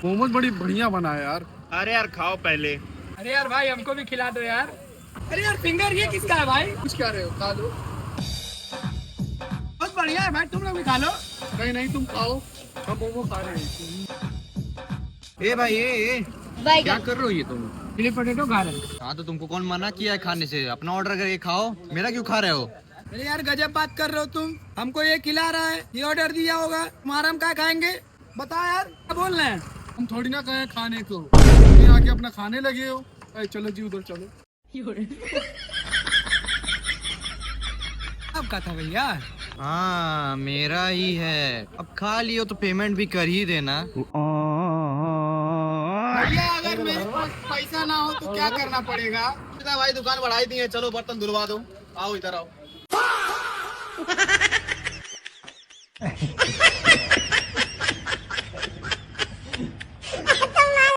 मोमोज बड़ी बढ़िया बना है यार। अरे यार खाओ पहले। अरे यार भाई हमको भी खिला दो यार। अरे यार फिंगर ये किसका है भाई? कुछ क्या रहे हो, खा लो। बहुत बढ़िया है भाई, तुम लोग भी खा लो। नहीं नहीं, तुम खाओ, हम मोमो खा रहे हैं। ए भाई ए क्या कर रहे हो ये तुम? चिली पोटेटो खा रहे हैं। हाँ तो तुमको कौन मना किया है खाने से? अपना ऑर्डर करके खाओ, मेरा क्यों खा रहे हो? अरे यार गजब बात कर रहे हो तुम, हमको ये खिला रहा है, ये ऑर्डर दिया होगा, तुम्हारा हम क्या खाएंगे? बता यार क्या बोल रहे हैं? हम थोड़ी ना कहे खाने को, तुम आके अपना खाने लगे हो। अरे चलो जी उधर चलो। अब का था भैया? हाँ मेरा ही है। अब खा लियो तो पेमेंट भी कर ही देना। भैया अगर मेरे पास पैसा ना हो तो क्या करना पड़ेगा? भाई दुकान बढ़ाई दी है, चलो बर्तन धुलवा दो। आओ इधर आओ।